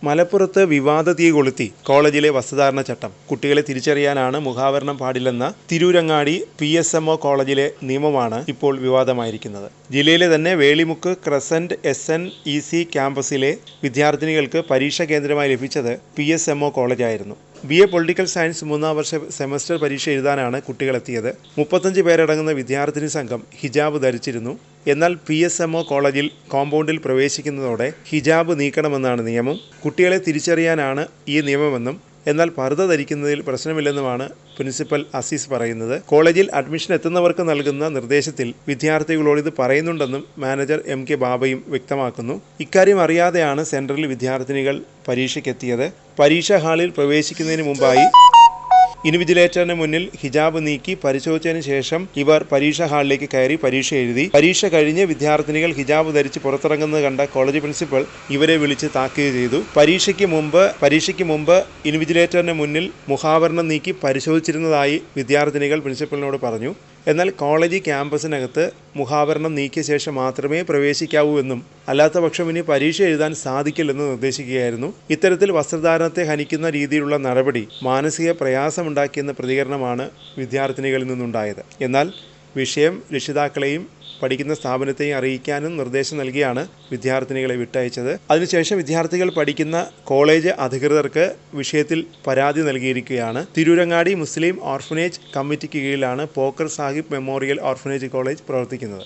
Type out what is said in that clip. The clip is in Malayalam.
മലപ്പുറത്ത് വിവാദ തീ കൊളുത്തി കോളേജിലെ വസ്ത്രധാരണ ചട്ടം. കുട്ടികളെ തിരിച്ചറിയാനാണ് മുഖാവരണം പാടില്ലെന്ന തിരൂരങ്ങാടി PSMO കോളേജിലെ നിയമമാണ് ഇപ്പോൾ വിവാദമായിരിക്കുന്നത്. ജില്ലയിലെ തന്നെ വേളിമുക്ക് ക്രസന്റ് SNEC ക്യാമ്പസിലെ വിദ്യാർത്ഥിനികൾക്ക് പരീക്ഷാ കേന്ദ്രമായി ലഭിച്ചത് PSMO കോളേജായിരുന്നു. BA പൊളിറ്റിക്കൽ സയൻസ് 3ാം വർഷ സെമസ്റ്റർ പരീക്ഷ എഴുതാനാണ് കുട്ടികളെത്തിയത്. 35 പേരടങ്ങുന്ന വിദ്യാർത്ഥിനി സംഘം ഹിജാബ് ധരിച്ചിരുന്നു. എന്നാൽ PSMO കോളേജിൽ കോമ്പൗണ്ടിൽ പ്രവേശിക്കുന്നതോടെ ഹിജാബ് നീക്കണമെന്നാണ് നിയമം. കുട്ടികളെ തിരിച്ചറിയാനാണ് ഈ നിയമമെന്നും എന്നാൽ പർദ്ദ ധരിക്കുന്നതിൽ പ്രശ്നമില്ലെന്നുമാണ് പ്രിൻസിപ്പൽ അസീസ് പറയുന്നത്. കോളേജിൽ അഡ്മിഷൻ എത്തുന്നവർക്ക് നൽകുന്ന നിർദ്ദേശത്തിൽ വിദ്യാർത്ഥികളോട് ഇത് പറയുന്നുണ്ടെന്നും മാനേജർ MK ബാബയും വ്യക്തമാക്കുന്നു. ഇക്കാര്യം അറിയാതെയാണ് സെൻറ്ററിൽ വിദ്യാർത്ഥിനികൾ പരീക്ഷയ്ക്കെത്തിയത്. പരീക്ഷാ ഹാളിൽ പ്രവേശിക്കുന്നതിന് മുമ്പായി ഇൻവിജിലേറ്ററിന് മുന്നിൽ ഹിജാബ് നീക്കി പരിശോധിച്ചതിന് ശേഷം ഇവർ പരീക്ഷാ ഹാളിലേക്ക് കയറി പരീക്ഷ എഴുതി. പരീക്ഷ കഴിഞ്ഞ് വിദ്യാർത്ഥിനികൾ ഹിജാബ് ധരിച്ച് പുറത്തിറങ്ങുന്നത് കണ്ട കോളേജ് പ്രിൻസിപ്പൽ ഇവരെ വിളിച്ച് താക്കീത് ചെയ്തു. പരീക്ഷയ്ക്ക് മുമ്പ് ഇൻവിജിലേറ്ററിന് മുന്നിൽ മുഖാവരണം നീക്കി പരിശോധിച്ചിരുന്നതായി വിദ്യാർത്ഥിനികൾ പ്രിൻസിപ്പലിനോട് പറഞ്ഞു. എന്നാൽ കോളേജ് ക്യാമ്പസിനകത്ത് മുഖാവരണം നീക്കിയ ശേഷം മാത്രമേ പ്രവേശിക്കാവൂ എന്നും അല്ലാത്തപക്ഷം ഇനി പരീക്ഷ എഴുതാൻ സാധിക്കില്ലെന്ന് നിർദ്ദേശിക്കുകയായിരുന്നു. ഇത്തരത്തിൽ വസ്ത്രധാരണത്തെ ഹനിക്കുന്ന രീതിയിലുള്ള നടപടി മാനസിക പ്രയാസമുണ്ടാക്കിയെന്ന പ്രതികരണമാണ് വിദ്യാർത്ഥിനികളിൽ നിന്നുണ്ടായത്. എന്നാൽ വിഷയം രക്ഷിതാക്കളെയും പഠിക്കുന്ന സ്ഥാപനത്തെയും അറിയിക്കാനും നിർദ്ദേശം നൽകിയാണ് വിദ്യാർത്ഥിനികളെ വിട്ടയച്ചത്. അതിനുശേഷം വിദ്യാർത്ഥികൾ പഠിക്കുന്ന കോളേജ് അധികൃതർക്ക് വിഷയത്തിൽ പരാതി നൽകിയിരിക്കുകയാണ്. തിരൂരങ്ങാടി മുസ്ലിം ഓർഫനേജ് കമ്മിറ്റിക്ക് കീഴിലാണ് Pokker Sahib memorial orphanage college പ്രവർത്തിക്കുന്നത്.